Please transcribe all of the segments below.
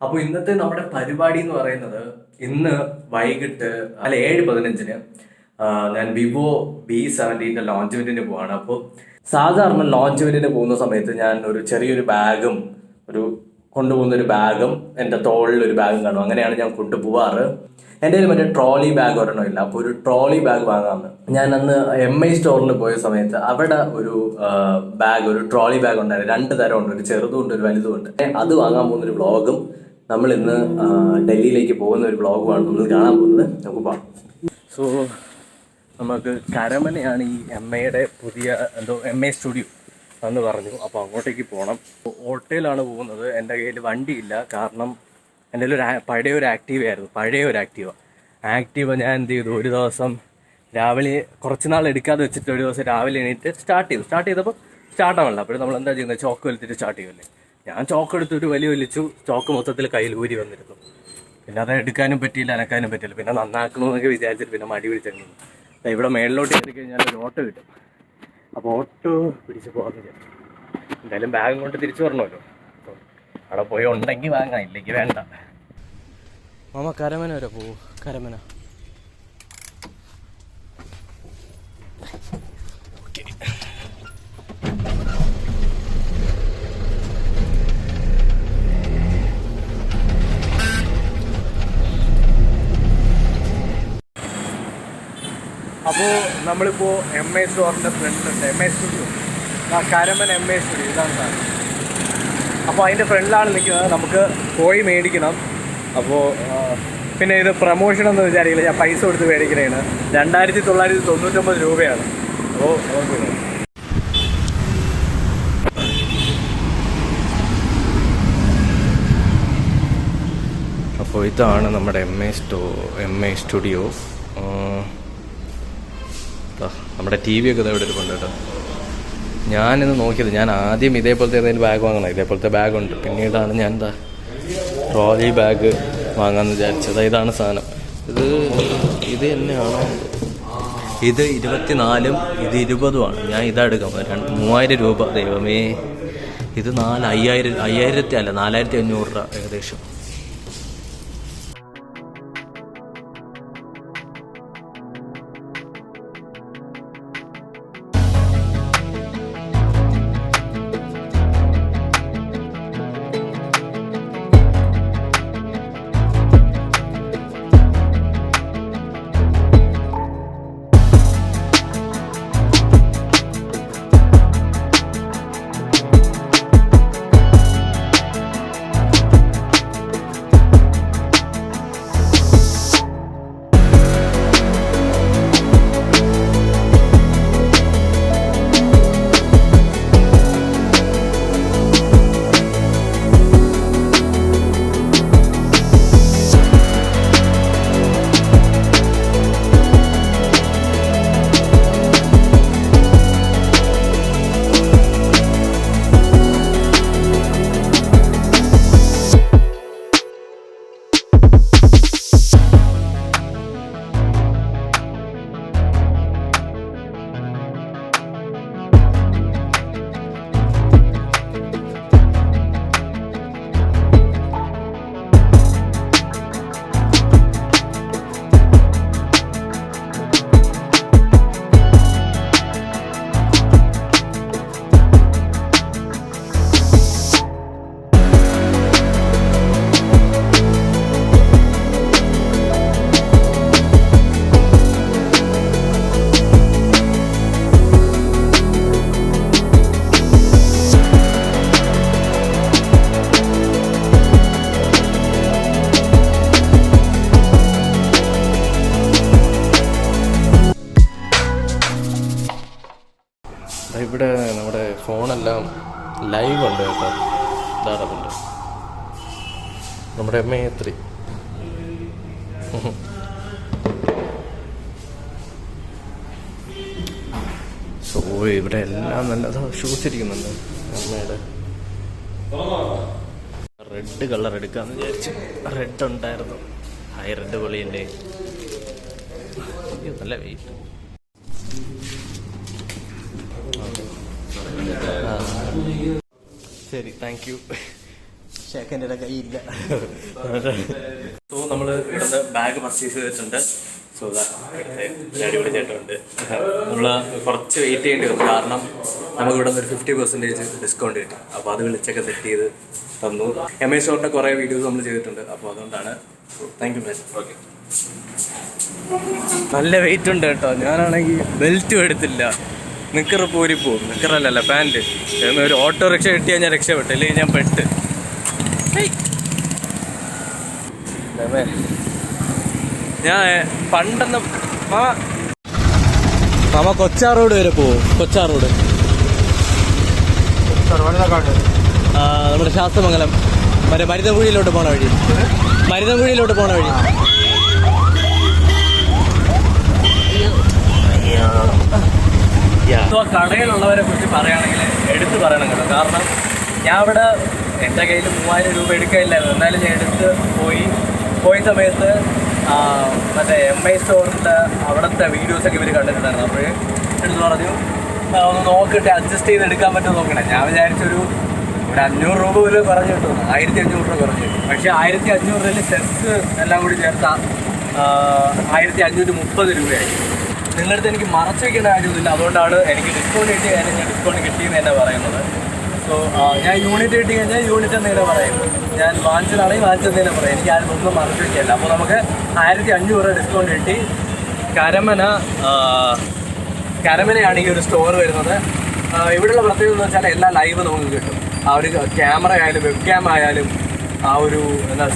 അപ്പോൾ ഇന്നത്തെ നമ്മുടെ പരിപാടി എന്ന് പറയുന്നത് ഇന്ന് വൈകിട്ട് 7:15 ഞാൻ വിവോ B17 ലോഞ്ച് ഇവന്റിന് പോവാണ്. അപ്പോൾ സാധാരണ ലോഞ്ച് ഇവന്റിന് പോകുന്ന സമയത്ത് ഞാൻ ഒരു ചെറിയൊരു ബാഗും കൊണ്ടുപോകുന്ന ഒരു ബാഗും എൻ്റെ തോളിൽ ഒരു ബാഗും കാണും. അങ്ങനെയാണ് ഞാൻ കൊണ്ടുപോവാറ്. എൻ്റെ കയ്യിൽ മറ്റേ ട്രോളി ബാഗ് ഒരെണ്ണം ഇല്ല. അപ്പോൾ ഒരു ട്രോളി ബാഗ് വാങ്ങാമെന്ന് ഞാൻ അന്ന് MI സ്റ്റോറിൽ പോയ സമയത്ത് അവിടെ ഒരു ട്രോളി ബാഗ് ഉണ്ടായിരുന്നു. 2 തരം ഉണ്ട്, ഒരു ചെറുതും ഉണ്ട്, ഒരു വലുതും ഉണ്ട്. അത് വാങ്ങാൻ പോകുന്നൊരു വ്ളോഗും നമ്മൾ ഇന്ന് ഡൽഹിയിലേക്ക് പോകുന്ന ഒരു വ്ളോഗുമാണ് നമ്മൾ കാണാൻ പോകുന്നത്. നമുക്ക് പോകാം. സോ നമുക്ക് കരമനയാണ് ഈ MIയുടെ പുതിയ MI സ്റ്റുഡിയോ എന്ന് പറഞ്ഞു. അപ്പോൾ അങ്ങോട്ടേക്ക് പോകണം. ഓട്ടോയിലാണ് പോകുന്നത്. എൻ്റെ കയ്യിൽ വണ്ടിയില്ല, കാരണം എൻ്റെ പഴയ ഒരു ആക്റ്റീവ ഞാൻ എന്ത് ചെയ്തു, ഒരു ദിവസം രാവിലെ കുറച്ച് നാൾ എടുക്കാതെ വെച്ചിട്ട് ഒരു ദിവസം രാവിലെ എണീറ്റ് സ്റ്റാർട്ട് ചെയ്തപ്പോൾ സ്റ്റാർട്ടാവണല്ലോ. അപ്പോൾ നമ്മൾ എന്താ ചെയ്യുന്നത്, ചോക്ക് വലിച്ചിട്ട് സ്റ്റാർട്ട് ചെയ്യുമല്ലേ. ഞാൻ ചോക്ക് എടുത്ത് ഒരു വലിച്ചു, ചോക്ക് മൊത്തത്തിൽ കയ്യിൽ ഊരി വന്നിരുന്നു. പിന്നെ അത് എടുക്കാനും പറ്റിയില്ല, അനക്കാനും പറ്റില്ല. പിന്നെ നന്നാക്കണമെന്നൊക്കെ വിചാരിച്ചിട്ട് പിന്നെ മടി പിടിച്ചിരുന്നു. ഇവിടെ മേളിലോട്ട് കയറി കഴിഞ്ഞാൽ ഒരു ഓട്ടോ കിട്ടും. അപ്പോൾ ഓട്ടോ പിടിച്ച് പോകാമെന്ന് വിചാരിച്ചു. എന്തായാലും ബാഗും കൊണ്ട് തിരിച്ചു വരണമല്ലോ. അപ്പോൾ അവിടെ പോയി ഉണ്ടെങ്കിൽ വാങ്ങാം, ഇല്ലെങ്കിൽ വേണ്ട. മാമ കരമന വരെ പോവൂ. കരമന അപ്പോൾ നമ്മളിപ്പോൾ MI സ്റ്റോറിൻ്റെ ഫ്രണ്ടിലുണ്ട്. MI studio, Karaman MI studio, ഇതാണ് സാധനം. അപ്പോൾ അതിൻ്റെ ഫ്രണ്ടിലാണ് നിൽക്കുന്നത്. നമുക്ക് പോയി മേടിക്കണം. അപ്പോൾ പിന്നെ ഇത് പ്രൊമോഷൻ ഒന്നും വിചാരിക്കില്ല, ഞാൻ പൈസ കൊടുത്ത് മേടിക്കണേണ്. 2999 രൂപയാണ്. അപ്പോൾ അപ്പോൾ ഇതാണ് നമ്മുടെ MI സ്റ്റുഡിയോ. നമ്മുടെ TV ഒക്കെ ഇവിടെ ഇരിപ്പുണ്ട് കേട്ടോ. ഞാനിന്ന് നോക്കിയത്, ഞാൻ ആദ്യം ഇതേപോലത്തെ ഏതെങ്കിലും ബാഗ് വാങ്ങണം. ഇതേപോലത്തെ ബാഗുണ്ട്. പിന്നീടാണ് ഞാൻ ട്രോളി ബാഗ് വാങ്ങാമെന്ന് വിചാരിച്ചത്. ഇതാണ് സാധനം. ഇത് തന്നെയാണോ? ഇത് 24ഉം ഇത് 20ഉമാണ്. ഞാൻ ഇതെടുക്കാം. 3000 രൂപ. ദൈവമേ, ഇത് 4500 രൂപ ഏകദേശം. ഇവിടെ നമ്മുടെ ഫോണെല്ലാം ലൈവ് ഉണ്ട് കേട്ടോ. ഇതാറുണ്ട് നമ്മുടെ MI3. സോ ഇവിടെ എല്ലാം നല്ല ഷൂസ് ഇരിക്കുന്നുണ്ട്. MIയുടെ റെഡ് കളർ എടുക്കാമെന്ന് വിചാരിച്ചു. റെഡ് ഉണ്ടായിരുന്നു. റെഡ് പൊളിയല്ലേ, നല്ല വെയിറ്റ്. ശരി, താങ്ക് യു. ഷേഖൻ്റെ കയ്യില്ല. സോ നമ്മൾ ഇവിടുന്ന് ബാഗ് പർച്ചേസ് ചെയ്തിട്ടുണ്ട്. സോ അടിപൊളി ചേട്ടനുണ്ട്. നമ്മൾ കുറച്ച് വെയിറ്റ് ചെയ്യേണ്ടി വന്നു, കാരണം നമുക്ക് ഇവിടെ നിന്ന് ഒരു 50% ഡിസ്കൗണ്ട് കിട്ടി. അപ്പോൾ അത് വിളിച്ചൊക്കെ സെറ്റ് ചെയ്ത് തന്നു. MI സ്റ്റോറിൻ്റെ കുറേ വീഡിയോസ് നമ്മൾ ചെയ്തിട്ടുണ്ട്, അപ്പോൾ അതുകൊണ്ടാണ്. Thank you man. ഓക്കെ, നല്ല വെയിറ്റ് ഉണ്ട് കേട്ടോ. ഞാനാണെങ്കിൽ ബെൽറ്റും എടുത്തില്ല. നിക്കറ് പോരിപ്പോവും. നിക്കറല്ലല്ല, പാൻറ്റ്. ഒരു ഓട്ടോറിക്ഷ കിട്ടിയാൽ ഞാൻ രക്ഷപ്പെട്ടു, അല്ലെങ്കിൽ ഞാൻ പെട്ട്. ഞാൻ പണ്ടെന്ന് മാമ കൊച്ചാർ റോഡ് വരെ പോവും. കൊച്ചാർ റോഡ് നമ്മുടെ ശാസ്ത്രമംഗലം മരുതൻകുഴിയിലോട്ട് പോണ വഴി. മരുതൻകുഴിയിലോട്ട് പോണ വഴി. കടയിലുള്ളവരെ കുറിച്ച് പറയുകയാണെങ്കിൽ എടുത്ത് പറയണം കേട്ടോ. കാരണം ഞാൻ ഇവിടെ എൻ്റെ കയ്യിൽ 3000 രൂപ എടുക്കാനില്ലായിരുന്നു. എന്നാലും ഞാൻ എടുത്ത് പോയ സമയത്ത് മറ്റേ MI സ്റ്റോറിൻ്റെ അവിടുത്തെ വീഡിയോസൊക്കെ ഇവർ കണ്ടിട്ടുണ്ടായിരുന്നു. അപ്പോൾ എടുത്ത് പറഞ്ഞു ഒന്ന് നോക്കിയിട്ട് അഡ്ജസ്റ്റ് ചെയ്ത് എടുക്കാൻ പറ്റുമോ നോക്കണേ. ഞാൻ വിചാരിച്ചൊരു 500 രൂപ പോലും പറഞ്ഞു കിട്ടുന്നു. 1500 രൂപ പറഞ്ഞു കിട്ടും. പക്ഷേ 1500 സെസ് എല്ലാം കൂടി ചേർത്ത 1530 രൂപയായി. നിങ്ങളുടെ അടുത്ത് എനിക്ക് മറച്ചു വയ്ക്കേണ്ട കാര്യമൊന്നുമില്ല. അതുകൊണ്ടാണ് എനിക്ക് ഡിസ്കൗണ്ട് കിട്ടിയാലും ഞാൻ ഡിസ്കൗണ്ട് കിട്ടിയെന്ന് തന്നെ പറയുന്നത്. സോ ഞാൻ യൂണിറ്റ് കിട്ടി കഴിഞ്ഞാൽ യൂണിറ്റ് എന്ന് തന്നെ പറയും. ഞാൻ വാങ്ങിച്ചതാണെങ്കിൽ വാങ്ങിച്ചതെന്ന് തന്നെ പറയും. എനിക്ക് ആരും ഒന്നും മറച്ചു വയ്ക്കില്ല. അപ്പോൾ നമുക്ക് 1500 ഡിസ്കൗണ്ട് കിട്ടി. കരമനയാണ് ഈ ഒരു സ്റ്റോർ വരുന്നത്. ഇവിടെയുള്ള പ്രത്യേകത എന്ന് വെച്ചാൽ എല്ലാ ലൈവ് നമുക്ക് കിട്ടും. ആ ഒരു ക്യാമറ ആയാലും വെബ് ക്യാം ആയാലും ആ ഒരു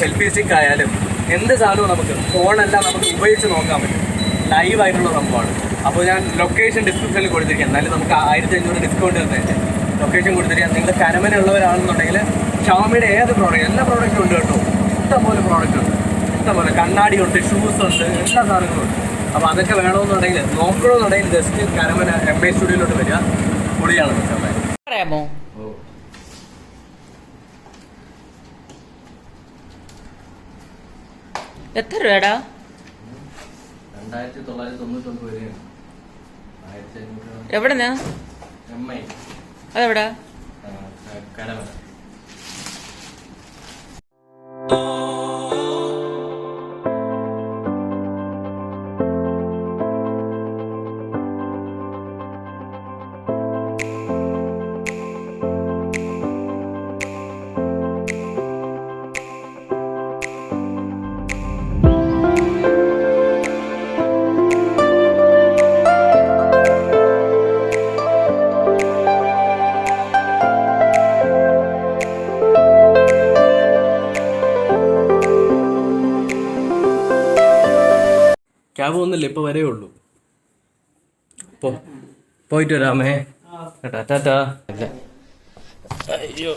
സെൽഫി സ്റ്റിക്ക് ആയാലും എന്ത് സാധനവും നമുക്ക് ഫോണെല്ലാം നമുക്ക് ഉപയോഗിച്ച് നോക്കാൻ പറ്റും. ലൈവായിട്ടുള്ള സംഭവമാണ്. അപ്പോൾ ഞാൻ ലൊക്കേഷൻ ഡിസ്ക്രിപ്ഷനിൽ കൊടുത്തിരിക്കാം. എന്നാലും നമുക്ക് 1500 ഡിസ്കൗണ്ട് തന്നേൻ്റെ ലൊക്കേഷൻ കൊടുത്തിരിക്കാം. നിങ്ങൾ കരമന ഉള്ളവരാണെന്നുണ്ടെങ്കിൽ ഷവോമിയുടെ ഏത് പ്രോഡക്റ്റ്, എല്ലാ പ്രോഡക്റ്റും ഉണ്ട് കേട്ടോ. ഇഷ്ടംപോലെ പ്രോഡക്റ്റ് ഉണ്ട്, ഇഷ്ടംപോലെ കണ്ണാടി ഉണ്ട്, ഷൂസ് ഉണ്ട്, എല്ലാ സാധനങ്ങളും ഉണ്ട്. അപ്പോൾ അതൊക്കെ വേണമെന്നുണ്ടെങ്കിൽ നോക്കണമെന്നുണ്ടെങ്കിൽ ജസ്റ്റ് കരമന MI സ്റ്റുഡിയോയിലോട്ട് വരിക. പൊളിയാണ് പറയാമോ? എത്ര രൂപടാ? 2999 രൂപയാണ്. എവിടെന്നാ? MI അതെവിടാ? കരമന. ക്യാബ് ഒന്നുമില്ല, ഇപ്പോൾ വരേ ഉള്ളൂ. പോയിട്ട് വരാമേ. ടാറ്റാ. അല്ല അയ്യോ,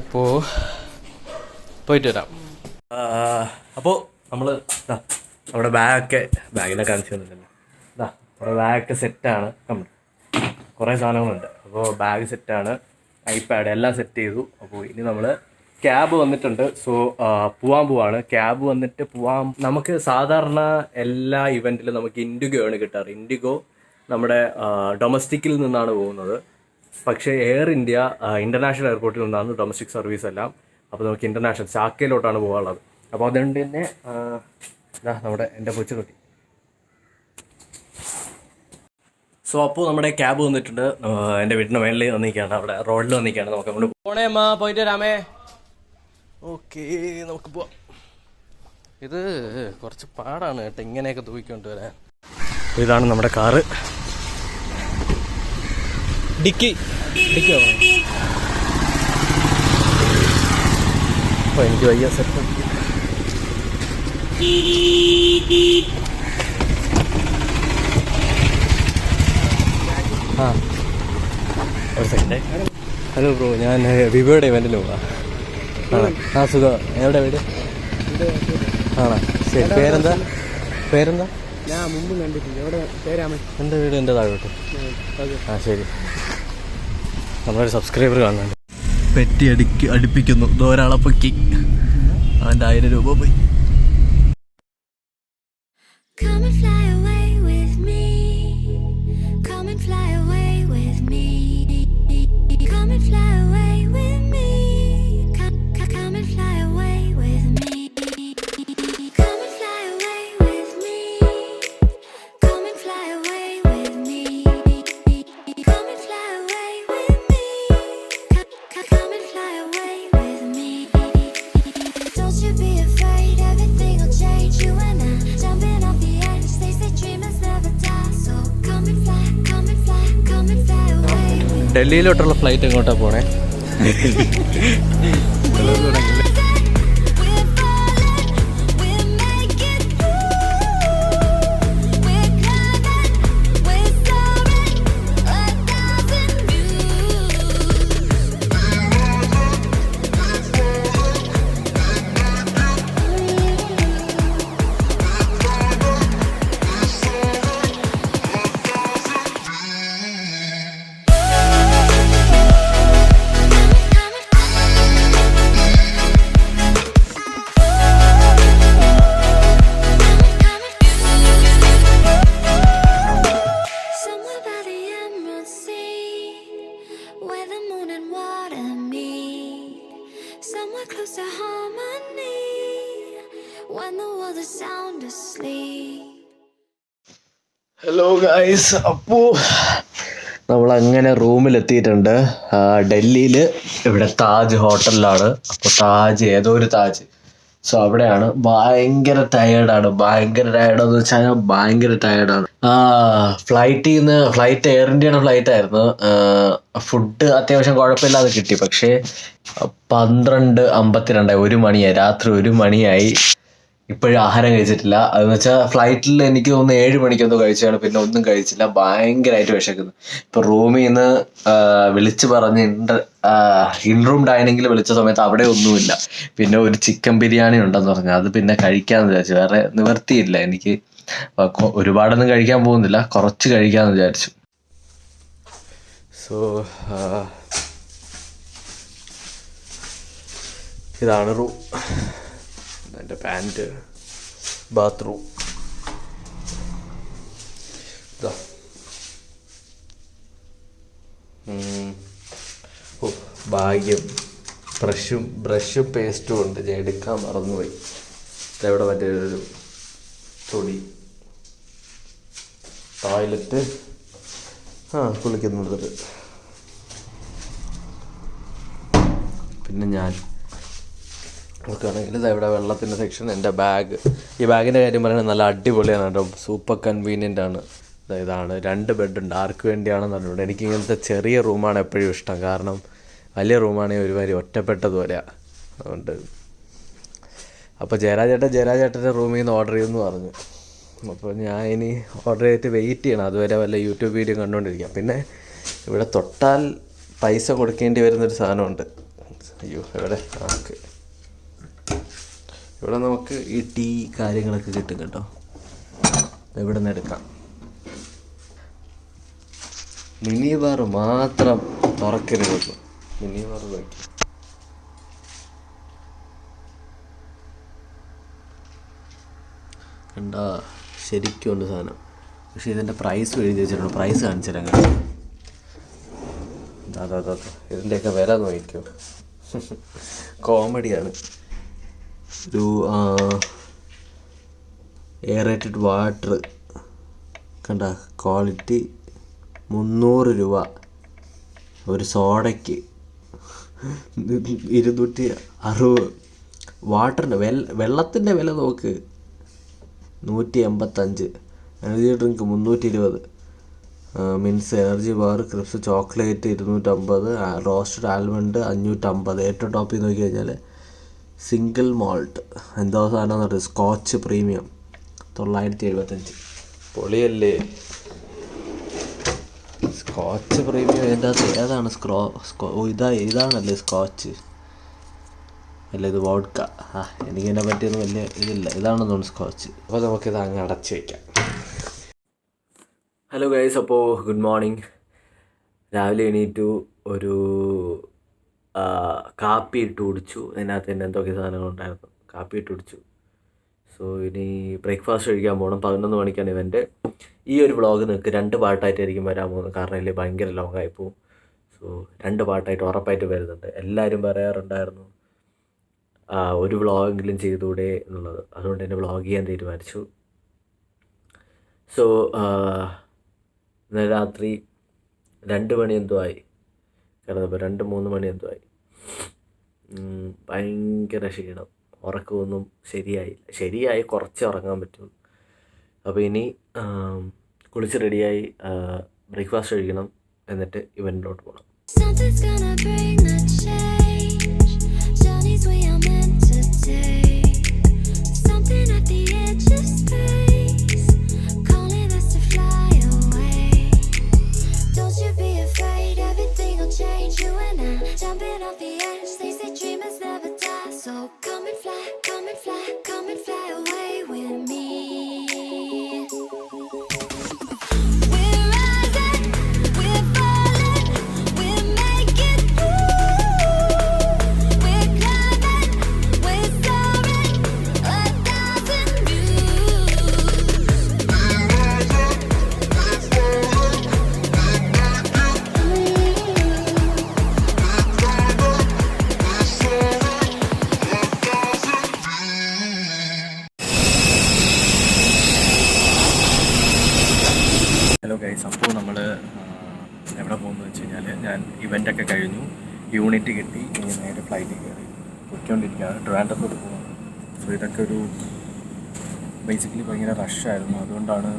അപ്പോൾ പോയിട്ട് വരാം. അപ്പോൾ നമ്മൾ നമ്മുടെ ബാഗിനെ കാണിച്ചു തന്നില്ലല്ലോ. നമ്മുടെ ബാഗൊക്കെ സെറ്റാണ്. കുറേ സാധനങ്ങളുണ്ട്. അപ്പോൾ ബാഗ് സെറ്റാണ്, ഐപാഡ് എല്ലാം സെറ്റ് ചെയ്തു. അപ്പോൾ ഇനി നമ്മൾ ക്യാബ് വന്നിട്ടുണ്ട്. സോ പോവാണ്. ക്യാബ് വന്നിട്ട് പോവാം. നമുക്ക് സാധാരണ എല്ലാ ഇവൻറ്റിലും നമുക്ക് ഇൻഡിഗോ ആണ് കിട്ടാറ്. ഇൻഡിഗോ നമ്മുടെ ഡൊമസ്റ്റിക്കിൽ നിന്നാണ് പോകുന്നത്. പക്ഷേ എയർ ഇന്ത്യ ഇൻ്റർനാഷണൽ എയർപോർട്ടിൽ നിന്നാണ് ഡൊമസ്റ്റിക് സർവീസ് എല്ലാം. അപ്പോൾ നമുക്ക് ഇൻ്റർനാഷണൽ ചാക്കയിലോട്ടാണ് പോകാനുള്ളത്. അപ്പോൾ അതുകൊണ്ട് തന്നെ എൻ്റെ കൊച്ചുകുട്ടി. സോ അപ്പോൾ നമ്മുടെ ക്യാബ് വന്നിട്ടുണ്ട്. എൻ്റെ വീടിൻ്റെ മേളിൽ വന്നിരിക്കുകയാണ്, അവിടെ റോഡിൽ വന്നിരിക്കുകയാണ്. നമുക്ക് അങ്ങോട്ട് പോണേ അമ്മ, പോയിട്ട് വരാമേ. ഓക്കെ, നമുക്ക് പോവാം. ഇത് കുറച്ച് പാടാണ് കേട്ടോ, ഇങ്ങനെയൊക്കെ തൂക്കിക്കൊണ്ട് വരാൻ. ഇതാണ് നമ്മുടെ കാറ്. ഡിക്കി അപ്പോൾ എനിക്ക് വയ്യ സെറ്റ്. ഒരു സെക്കൻഡ്. ഹലോ ബ്രോ, ഞാൻ വിവോയുടെ ഇവൻറ്റിൽ പോകാം. സുഖം. എവിടെ വീട്? ആണോ, ശരി. പേരെന്താ? ഞാൻ മുമ്പ് കണ്ടിട്ടില്ല. എവിടെ? പേരാമൻ. എൻ്റെ വീട് എൻ്റെ താഴോട്ട്. ശരി. നമ്മളൊരു സബ്സ്ക്രൈബർ കാണുന്നുണ്ട്. പെറ്റി അടുപ്പിക്കുന്നു. ഒരാളെ പൊക്കി അവൻ്റെ 1000 രൂപ പോയി. Come and fly away with me. Come and fly away with me. Come and fly away with me. Come and fly away with me. Come and fly away with me. Come and fly away with me. Come and fly away with me. Come and fly away with me. Don't you be afraid, everything will change. You and I jumping off the edge. They say dreamers never die. So come and fly, come and fly, come and fly away with me. ഡൽഹിയിലോട്ടുള്ള flight എങ്ങോട്ടാ പോണേ? Somewhere by the Emerald Sea, where the moon and water meet. Somewhere close to harmony, when the world is sound asleep. Hello guys, അപ്പോൾ നമ്മളങ്ങനെ റൂമിലെത്തിയിട്ടുണ്ട്. ഡൽഹിയിൽ ഇവിടെ താജ് ഹോട്ടലിലാണ്. അപ്പോൾ താജ് ഏതോ ഒരു താജ്, സോ അവിടെയാണ്. ഭയങ്കര ടയേർഡാണ്. എന്ന് വെച്ചാൽ ഭയങ്കര ടയേർഡാണ്. ഫ്ലൈറ്റ് എയർ ഇന്ത്യയുടെ ഫ്ലൈറ്റ് ആയിരുന്നു. ഫുഡ് അത്യാവശ്യം കുഴപ്പമില്ലാതെ കിട്ടി. പക്ഷേ 12:52 1 മണിയായി, രാത്രി 1 മണിയായി. ഇപ്പോഴും ആഹാരം കഴിച്ചിട്ടില്ല. അതെന്ന് വെച്ചാൽ ഫ്ലൈറ്റിൽ എനിക്ക് തോന്നുന്നു 7 മണിക്കൊന്നും കഴിച്ചാണ്, പിന്നെ ഒന്നും കഴിച്ചില്ല. ഭയങ്കരമായിട്ട് വിശക്കുന്നു. ഇപ്പം റൂമിൽ നിന്ന് വിളിച്ച് പറഞ്ഞ് ഇൻറൂം ഡൈനിങ്ങിൽ വിളിച്ച സമയത്ത് അവിടെ ഒന്നുമില്ല. പിന്നെ ഒരു ചിക്കൻ ബിരിയാണി ഉണ്ടെന്ന് പറഞ്ഞു. അത് പിന്നെ കഴിക്കാമെന്ന് വിചാരിച്ചു. വേറെ നിവർത്തിയില്ല എനിക്ക്. ഒരുപാടൊന്നും കഴിക്കാൻ പോകുന്നില്ല, കുറച്ച് കഴിക്കാമെന്ന് വിചാരിച്ചു. സോ ഇതാണ് റൂം. എൻ്റെ പാൻറ്റ്, ബാത്റൂം. ഭാഗ്യം ബ്രഷും പേസ്റ്റും ഉണ്ട്. ഞാൻ എടുക്കാൻ മറന്നുപോയി. ഇതെവിടെ മറ്റേ ഒരു തുണി, ടോയ്ലറ്റ്, കുളിക്കുന്നത്. പിന്നെ ഞാൻ നോക്കുകയാണെങ്കിൽ ഇവിടെ വെള്ളത്തിൻ്റെ സെക്ഷൻ, എൻ്റെ ബാഗ്. ഈ ബാഗിൻ്റെ കാര്യം പറയുന്നത് നല്ല അടിപൊളിയാണ് കേട്ടോ, സൂപ്പർ കൺവീനിയൻ്റ് ആണ്. ഇതാണ് 2 ബെഡുണ്ട്. ആർക്ക് വേണ്ടിയാണെന്ന് അറിഞ്ഞൂടെ. എനിക്ക് ഇങ്ങനത്തെ ചെറിയ റൂമാണ് എപ്പോഴും ഇഷ്ടം. കാരണം വലിയ റൂമാണെങ്കിൽ ഒരുമാതിരി ഒറ്റപ്പെട്ടതുപോലെയാണ്. അതുകൊണ്ട് അപ്പോൾ ജയരാജേട്ടൻ്റെ റൂമിൽ നിന്ന് ഓർഡർ ചെയ്യുമെന്ന് പറഞ്ഞു. അപ്പോൾ ഞാൻ ഇനി ഓർഡർ ചെയ്തിട്ട് വെയിറ്റ് ചെയ്യണം. അതുവരെ വല്ല യൂട്യൂബ് വീഡിയോ കണ്ടുകൊണ്ടിരിക്കാം. പിന്നെ ഇവിടെ തൊട്ടാൽ പൈസ കൊടുക്കേണ്ടി വരുന്നൊരു സാധനമുണ്ട്. അയ്യോ, ഇവിടെ നമുക്ക് ഈ ടീ കാര്യങ്ങളൊക്കെ കിട്ടും കേട്ടോ. ഇവിടെ നിന്ന് എടുക്കാം. മിനി ബാർ മാത്രം തുറക്കരുത്. മിനി ബാർ നോക്കി കണ്ട, ശരിക്കും ഉണ്ട് സാധനം. പക്ഷേ ഇതിൻ്റെ പ്രൈസ് എഴുതി വെച്ചിട്ടുണ്ട്. പ്രൈസ് കാണിച്ചു തരാം കേട്ടോ. അതാ ഇതിൻ്റെയൊക്കെ വില നോക്കിക്കോ. കോമഡിയാണ്. ഒരു എയറേറ്റഡ് വാട്ടർ കണ്ട, ക്വാളിറ്റി 300 രൂപ. ഒരു സോഡയ്ക്ക് 260. വാട്ടറിൻ്റെ വെള്ളത്തിൻ്റെ വില നോക്ക്, 185. Energy drink 320. Mints energy bar, crisps chocolate 250. Roasted almond 550. ഏറ്റവും ടോപ്പിൽ നോക്കി കഴിഞ്ഞാൽ സിംഗിൾ മോൾട്ട് എന്തോ സാധനം എന്ന് പറയുന്നത്, സ്കോച്ച് പ്രീമിയം 975. പൊളിയല്ലേ സ്കോച്ച് പ്രീമിയം. ഇതിൻ്റെ അകത്ത് ഏതാണ് ഇതാണല്ലേ സ്കോച്ച്, അല്ല ഇത് വോഡ്ക. എനിക്കതിനെ പറ്റിയൊന്നും വലിയ ഇതില്ല. ഇതാണെന്ന് തോന്നുന്നു സ്കോച്ച്. അപ്പോൾ നമുക്കിത് അങ്ങ് അടച്ച് വയ്ക്കാം. ഹലോ ഗൈസ്, അപ്പോൾ ഗുഡ് മോർണിംഗ്. രാവിലെ എണീറ്റു, ഒരു കാപ്പി ഇട്ട് കുടിച്ചു. അതിനകത്ത് തന്നെ എന്തൊക്കെ സാധനങ്ങളുണ്ടായിരുന്നു. കാപ്പി ഇട്ട് കുടിച്ചു. സോ ഇനി ബ്രേക്ക്ഫാസ്റ്റ് കഴിക്കാൻ പോകണം. 11 മണിക്കാണ് ഇവൻ്റ്. ഈ ഒരു വ്ളോഗ് നിങ്ങൾക്ക് 2 പാർട്ടായിട്ടായിരിക്കും വരാൻ പോകുന്നത്. കാരണം ഇതിൽ ഭയങ്കര ലോങ് ആയി പോകും. സോ 2 പാർട്ടായിട്ട് ഉറപ്പായിട്ട് വരുന്നുണ്ട്. എല്ലാവരും പറയാറുണ്ടായിരുന്നു ഒരു വ്ളോഗെങ്കിലും ചെയ്തുകൂടെ എന്നുള്ളത്. അതുകൊണ്ട് തന്നെ വ്ളോഗ് ചെയ്യാൻ തീരുമാനിച്ചു. സോ ഇന്നലെ രാത്രി 2 മണി എന്തോ ആയി കിടന്നപ്പോൾ, 2-3 മണി എന്തോ ആയി. ഭയങ്കര ക്ഷീണം, ഉറക്കമൊന്നും ശരിയായി കുറച്ച് ഉറങ്ങാൻ പറ്റും. അപ്പോൾ ഇനി കുളിച്ച് റെഡിയായി ബ്രേക്ക്ഫാസ്റ്റ് കഴിക്കണം, എന്നിട്ട് ഇവൻറ്റിലോട്ട് പോകണം. Something's gonna bring the change. Journeys we are meant to take. Something at the edge of space, calling us to fly away. Don't you be afraid, everything will change. You and I jumping off the edge. They say dreamers never die. So come and fly, come and fly, come and fly away with me. We're rising, we're falling, we're making through. We're climbing, we're soaring, 1,000 views. Hello guys, അപ്പോൾ നമ്മൾ എവിടെ പോകുന്നത് വെച്ച് കഴിഞ്ഞാൽ, ഞാൻ ഇവൻ്റൊക്കെ കഴിഞ്ഞു, unit കിട്ടി, ഇനി നേരെ ഫ്ലൈറ്റിൽ കയറി പൊയ്ക്കൊണ്ടിരിക്കുകയാണ്. ട്രിവാൻഡ്രത്തോട്ട് പോകുന്നത്. സോ ഇതൊക്കെ ഒരു ബേസിക്കലി ഭയങ്കര റഷായിരുന്നു, അതുകൊണ്ടാണ്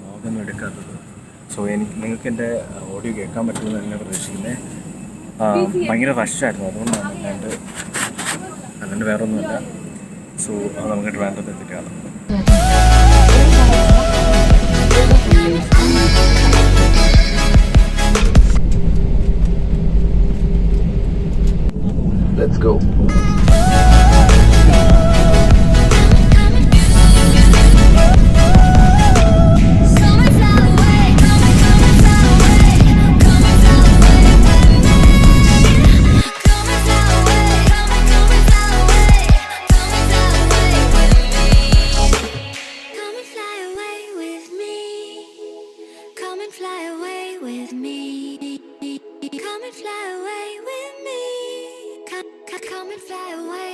വ്ളോഗൊന്നും എടുക്കാത്തത്. സോ നിങ്ങൾക്ക് എൻ്റെ ഓഡിയോ കേൾക്കാൻ പറ്റുമെന്ന് ഞാൻ പ്രതീക്ഷിക്കുന്നത്. ഭയങ്കര റഷായിരുന്നു, അതുകൊണ്ടാണ്. അല്ലാണ്ട് വേറെ ഒന്നുമില്ല. സോ നമുക്ക് ട്രിവാൻഡ്രത്ത് എത്തിയിട്ട് കാണാം. Let's go. Come and fly away, come and fly away, come and fly away with me. Come and fly away, come and fly away, come and fly away with me. Come and fly away with me. Come and fly away with me. Come and fly away with me. Come and fly away.